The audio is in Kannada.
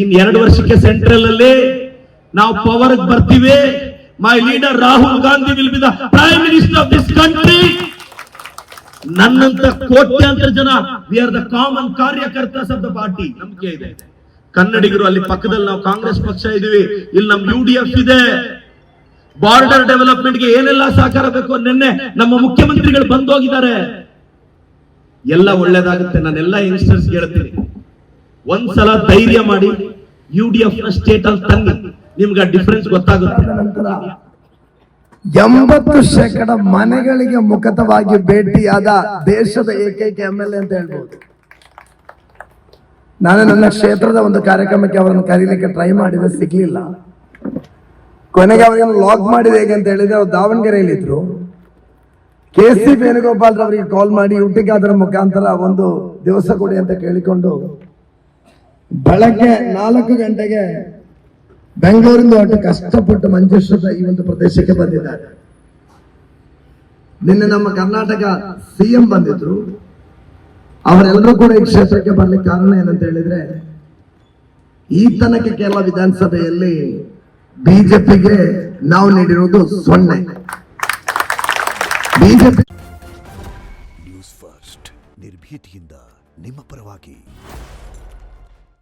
ಇನ್ 2 ವರ್ಷಕ್ಕೆ ಸೆಂಟ್ರಲ್ ಅಲ್ಲಿ ನಾವು ಪವರ್ ಬರ್ತೀವಿ. My leader Rahul Gandhi will be the prime minister of this country. ನನ್ನಂತ ಕೋಟ್ಯಾಂತರ ಜನ ವಿ ಆರ್ ದ ಕಾಮನ್ ಕಾರ್ಯಕರ್ತಸ್ ಆಫ್ ದ ಪಾರ್ಟಿ. ನಂಬಿಕೆ ಇದೆ. ಕನ್ನಡಿಗರು ಅಲ್ಲಿ ಪಕ್ಕದಲ್ಲಿ ನಾವು ಕಾಂಗ್ರೆಸ್ ಪಕ್ಷ ಇದೀವಿ, ಇಲ್ಲಿ ನಮ್ UDF ಇದೆ. ಬಾರ್ಡರ್ ಡೆವಲಪ್ಮೆಂಟ್ ಗೆ ಏನೆಲ್ಲ ಸಹಕಾರ ಬೇಕು ನಿನ್ನೆ ನಮ್ಮ ಮುಖ್ಯಮಂತ್ರಿಗಳು ಬಂದು ಹೋಗಿದ್ದಾರೆ. ಎಲ್ಲ ಒಳ್ಳೇದಾಗುತ್ತೆ. ನಾನೆಲ್ಲ ಯಂಗ್ಸ್ಟರ್ಸ್ ಹೇಳ್ತೀನಿ, ಒಂದ್ಸಲ ಧೈರ್ಯ ಮಾಡಿ UDF ನ ಸ್ಟೇಟ್ ಅಲ್ಲಿ ತನ್ನಿ, ನಿಮ್ಗೆ ಡಿಫರೆನ್ಸ್ ಗೊತ್ತಾಗುತ್ತೆ. ನಂತರ 80% ಮನೆಗಳಿಗೆ ಮುಖತವಾಗಿ ಭೇಟಿಯಾದ ದೇಶದ ಏಕೈಕ MLA ಅಂತ ಹೇಳ್ಬೋದು. ನಾನು ನನ್ನ ಕ್ಷೇತ್ರದ ಒಂದು ಕಾರ್ಯಕ್ರಮಕ್ಕೆ ಅವರನ್ನು ಕರೀಲಿಕ್ಕೆ ಟ್ರೈ ಮಾಡಿದ್ರೆ ಸಿಗ್ಲಿಲ್ಲ. ಕೊನೆಗೆ ಅವರನ್ನು ಲಾಕ್ ಮಾಡಿದೆ ಹೇಗೆ ಅಂತ ಹೇಳಿದ್ರೆ ಅವ್ರು ದಾವಣಗೆರೆಯಲ್ಲಿ ಇದ್ರು. KC ವೇಣುಗೋಪಾಲ್ ಅವರಿಗೆ ಕಾಲ್ ಮಾಡಿ ಊಟಕ್ಕೆ ಅದರ ಮುಖಾಂತರ ಒಂದು ದಿವಸ ಕೊಡಿ ಅಂತ ಕೇಳಿಕೊಂಡು ಬೆಳಗ್ಗೆ 4 ಗಂಟೆಗೆ ಬೆಂಗಳೂರಿಂದ ಹೊರಟು ಕಷ್ಟಪಟ್ಟು ಮಂಜೇಶ್ವರದ ಈ ಒಂದು ಪ್ರದೇಶಕ್ಕೆ ಬಂದಿದ್ದಾರೆ. ನಿನ್ನೆ ನಮ್ಮ ಕರ್ನಾಟಕ CM ಬಂದಿದ್ರು. ಅವರೆಲ್ಲರೂ ಕೂಡ ಈ ಕ್ಷೇತ್ರಕ್ಕೆ ಬರ್ಲಿಕ್ಕೆ ಕಾರಣ ಏನಂತ ಹೇಳಿದ್ರೆ, ಈ ತನಕ ಕೇರಳ ವಿಧಾನಸಭೆಯಲ್ಲಿ ಬಿಜೆಪಿಗೆ ನಾವು ನೀಡಿರುವುದು 0. ಬಿಜೆಪಿ ನ್ಯೂಸ್ ಫಸ್ಟ್ ನಿರ್ಭೀತಿಯಿಂದ ನಿಮ್ಮ ಪರವಾಗಿ.